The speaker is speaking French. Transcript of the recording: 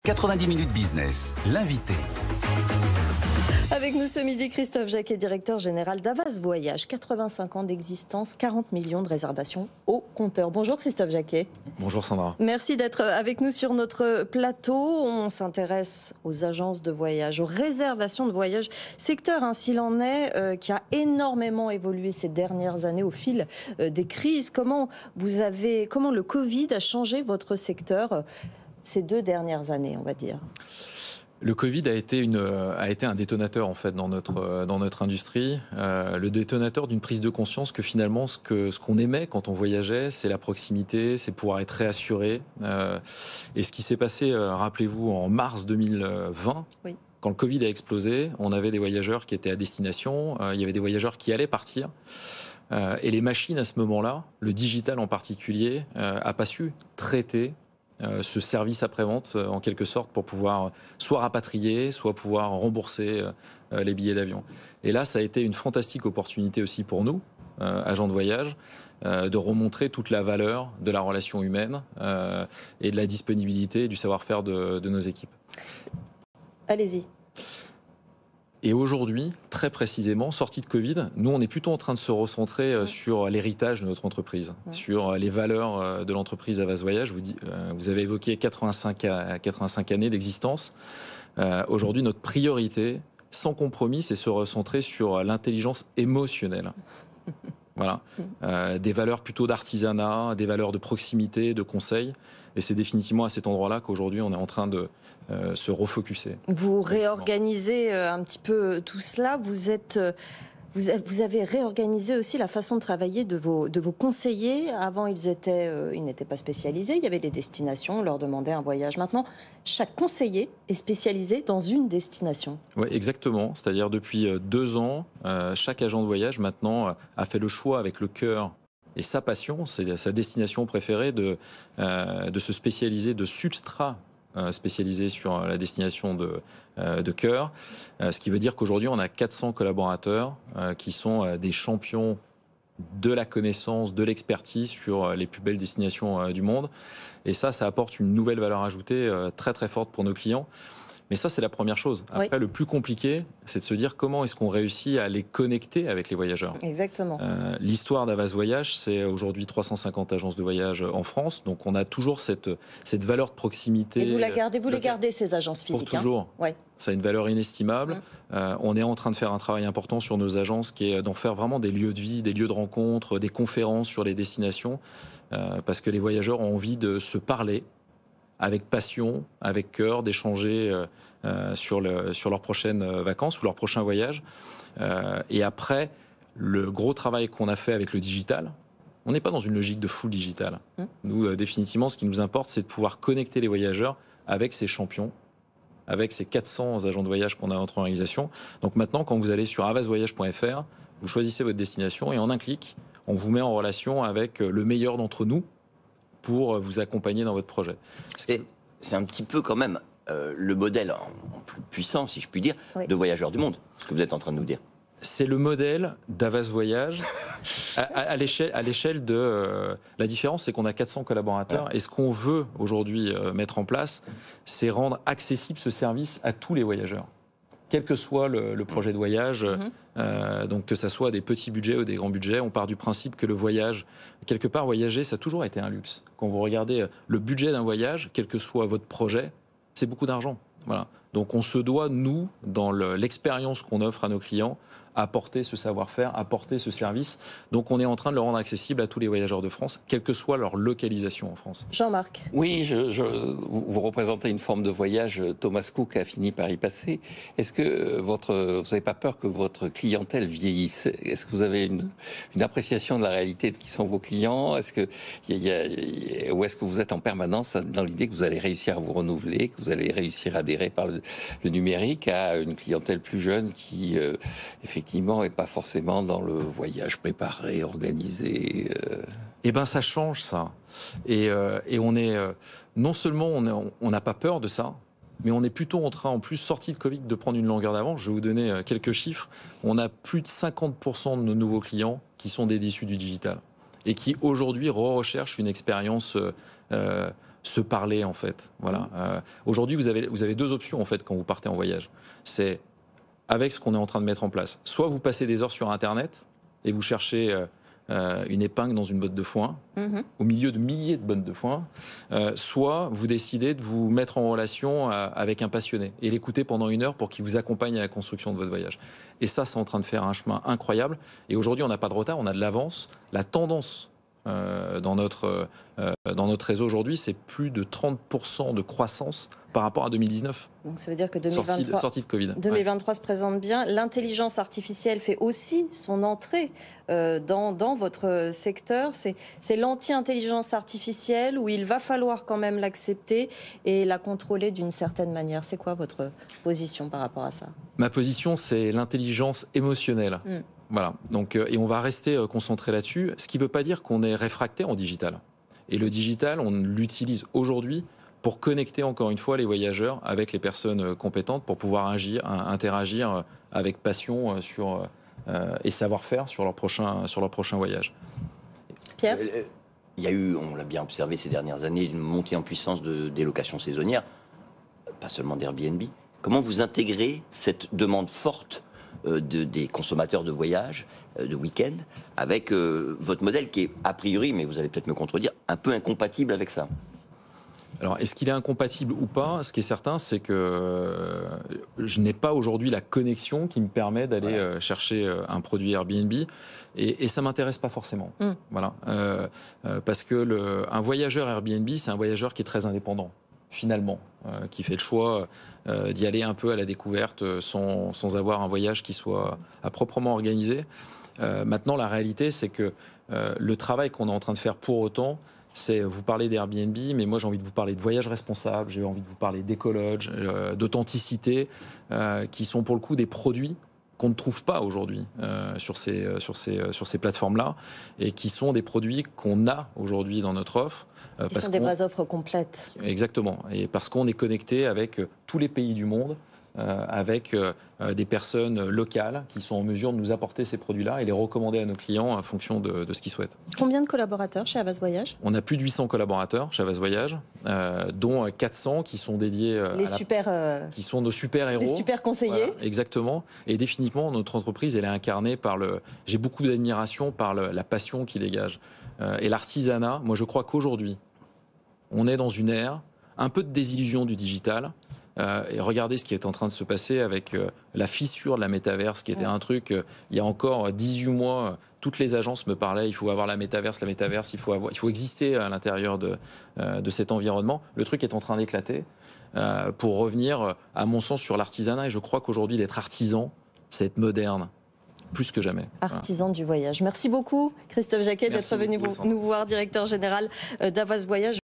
90 minutes business, l'invité. Avec nous ce midi, Christophe Jacquet, directeur général d'Havas Voyage. 85 ans d'existence, 40 millions de réservations au compteur. Bonjour Christophe Jacquet. Bonjour Sandra. Merci d'être avec nous sur notre plateau. On s'intéresse aux agences de voyage, aux réservations de voyage. Secteur, s'il en est, qui a énormément évolué ces dernières années au fil des crises. Comment le Covid a changé votre secteur ces 2 dernières années, on va dire ? Le Covid a été un détonateur en fait dans notre industrie, le détonateur d'une prise de conscience que finalement ce qu'on aimait quand on voyageait, c'est la proximité, c'est pouvoir être réassuré. Et ce qui s'est passé, rappelez-vous, en mars 2020. Oui. Quand le Covid a explosé, on avait des voyageurs qui étaient à destination, il y avait des voyageurs qui allaient partir. Et les machines à ce moment-là, le digital en particulier, a pas su traiter ce service après-vente en quelque sorte pour pouvoir soit rapatrier, soit pouvoir rembourser les billets d'avion. Et là, ça a été une fantastique opportunité aussi pour nous, agents de voyage, de remontrer toute la valeur de la relation humaine et de la disponibilité du savoir-faire de nos équipes. Allez-y. Et aujourd'hui, très précisément, sortie de Covid, nous, on est plutôt en train de se recentrer sur l'héritage de notre entreprise, sur les valeurs de l'entreprise Havas Voyage. Vous avez évoqué 85 années d'existence. Aujourd'hui, notre priorité, sans compromis, c'est se recentrer sur l'intelligence émotionnelle. Voilà. Des valeurs plutôt d'artisanat, des valeurs de proximité, de conseil. Et c'est définitivement à cet endroit-là qu'aujourd'hui, on est en train de se refocuser. Vous réorganisez un petit peu tout cela. Vous avez réorganisé aussi la façon de travailler de vos conseillers. Avant, ils n'étaient pas spécialisés. Il y avait des destinations, on leur demandait un voyage. Maintenant, chaque conseiller est spécialisé dans une destination. Oui, exactement. C'est-à-dire depuis 2 ans, chaque agent de voyage maintenant a fait le choix avec le cœur et sa passion, c'est sa destination préférée, de se spécialiser, de substrat spécialisé sur la destination de cœur. Ce qui veut dire qu'aujourd'hui, on a 400 collaborateurs qui sont des champions de la connaissance, de l'expertise sur les plus belles destinations du monde. Et ça apporte une nouvelle valeur ajoutée très très forte pour nos clients. Mais ça, c'est la première chose. Après, le plus compliqué, c'est de se dire comment est-ce qu'on réussit à les connecter avec les voyageurs. Exactement. L'histoire d'Havas Voyage, c'est aujourd'hui 350 agences de voyage en France. Donc, on a toujours cette valeur de proximité. Et vous les gardez, ces agences physiques. Pour toujours. Ouais. Ça a une valeur inestimable. On est en train de faire un travail important sur nos agences qui est d'en faire vraiment des lieux de vie, des lieux de rencontre, des conférences sur les destinations. Parce que les voyageurs ont envie de se parler avec passion, avec cœur, d'échanger sur leurs prochaines vacances ou leur prochain voyage. Et après, le gros travail qu'on a fait avec le digital, on n'est pas dans une logique de full digital. Nous, définitivement, ce qui nous importe, c'est de pouvoir connecter les voyageurs avec ces champions, avec ces 400 agents de voyage qu'on a en organisation. Donc maintenant, quand vous allez sur havasvoyage.fr, vous choisissez votre destination et en un clic, on vous met en relation avec le meilleur d'entre nous pour vous accompagner dans votre projet. C'est un petit peu quand même le modèle en plus puissant, si je puis dire, de voyageurs du monde, ce que vous êtes en train de nous dire. C'est le modèle d'Havas Voyage à l'échelle de... la différence, c'est qu'on a 400 collaborateurs. Ouais. Et ce qu'on veut aujourd'hui mettre en place, c'est rendre accessible ce service à tous les voyageurs. Quel que soit le projet de voyage, donc que ça soit des petits budgets ou des grands budgets, on part du principe que le voyage, quelque part voyager, ça a toujours été un luxe. Quand vous regardez le budget d'un voyage, quel que soit votre projet, c'est beaucoup d'argent. Voilà. Donc on se doit, nous, dans l'expérience qu'on offre à nos clients, apporter ce savoir-faire, apporter ce service. Donc on est en train de le rendre accessible à tous les voyageurs de France, quelle que soit leur localisation en France. Jean-Marc. Oui, vous représentez une forme de voyage. Thomas Cook a fini par y passer. Est-ce que vous n'avez pas peur que votre clientèle vieillisse? Est-ce que vous avez une appréciation de la réalité de qui sont vos clients? Ou est-ce que vous êtes en permanence dans l'idée que vous allez réussir à vous renouveler, que vous allez réussir à adhérer par le numérique à une clientèle plus jeune qui, effectivement, et pas forcément dans le voyage préparé, organisé. Eh ben, ça change ça. Et on est non seulement on n'a pas peur de ça, mais on est plutôt en train, en plus sorti de Covid, de prendre une longueur d'avance. Je vais vous donner quelques chiffres. On a plus de 50% de nos nouveaux clients qui sont des issus du digital et qui aujourd'hui recherchent une expérience se parler en fait. Voilà. Aujourd'hui, vous avez deux options en fait quand vous partez en voyage. C'est avec ce qu'on est en train de mettre en place. Soit vous passez des heures sur Internet et vous cherchez une épingle dans une botte de foin, au milieu de milliers de bottes de foin, soit vous décidez de vous mettre en relation avec un passionné et l'écouter pendant 1 heure pour qu'il vous accompagne à la construction de votre voyage. Et ça, c'est en train de faire un chemin incroyable. Et aujourd'hui, on n'a pas de retard, on a de l'avance. La tendance dans notre réseau aujourd'hui, c'est plus de 30% de croissance par rapport à 2019. Donc ça veut dire que 2023, sortie de Covid. 2023 se présente bien. L'intelligence artificielle fait aussi son entrée dans votre secteur. C'est l'anti-intelligence artificielle où il va falloir quand même l'accepter et la contrôler d'une certaine manière. C'est quoi votre position par rapport à ça? Ma position, c'est l'intelligence émotionnelle. Voilà. Donc, et on va rester concentré là-dessus, ce qui ne veut pas dire qu'on est réfractaire au digital. Et le digital, on l'utilise aujourd'hui pour connecter encore une fois les voyageurs avec les personnes compétentes pour pouvoir interagir avec passion et savoir-faire sur leur prochain voyage. Pierre ? Il y a eu, on l'a bien observé ces dernières années, une montée en puissance des locations saisonnières, pas seulement d'Airbnb. Comment vous intégrez cette demande forte des consommateurs de voyage, de week-end, avec votre modèle qui est a priori, mais vous allez peut-être me contredire, un peu incompatible avec ça? Alors, est-ce qu'il est incompatible ou pas? Ce qui est certain, c'est que je n'ai pas aujourd'hui la connexion qui me permet d'aller chercher un produit Airbnb, et ça m'intéresse pas forcément. Voilà, parce que un voyageur Airbnb, c'est un voyageur qui est très indépendant, finalement, qui fait le choix d'y aller un peu à la découverte sans avoir un voyage qui soit à proprement organisé. Maintenant, la réalité, c'est que le travail qu'on est en train de faire pour autant, c'est vous parler d'Airbnb, mais moi j'ai envie de vous parler de voyage responsable, j'ai envie de vous parler d'écologe, d'authenticité, qui sont pour le coup des produits qu'on ne trouve pas aujourd'hui sur ces plateformes-là, et qui sont des produits qu'on a aujourd'hui dans notre offre. Qui sont des vraies offres complètes. Exactement, et parce qu'on est connecté avec tous les pays du monde, avec des personnes locales qui sont en mesure de nous apporter ces produits-là et les recommander à nos clients en fonction de ce qu'ils souhaitent. Combien de collaborateurs chez Havas Voyage? On a plus de 800 collaborateurs chez Havas Voyage, dont 400 qui sont dédiés qui sont nos super-héros. Les super conseillers. Voilà, exactement. Et définitivement, notre entreprise, elle est incarnée par j'ai beaucoup d'admiration par la passion qu'il dégage. Et l'artisanat, moi je crois qu'aujourd'hui, on est dans une ère, un peu de désillusion du digital. Et regardez ce qui est en train de se passer avec la fissure de la métaverse, qui était un truc, il y a encore 18 mois, toutes les agences me parlaient, il faut avoir la métaverse, il faut exister à l'intérieur de cet environnement. Le truc est en train d'éclater pour revenir, à mon sens, sur l'artisanat. Et je crois qu'aujourd'hui, d'être artisan, c'est être moderne, plus que jamais. Artisan du voyage. Merci beaucoup, Christophe Jacquet, d'être venu nous voir, directeur général d'Havas Voyage.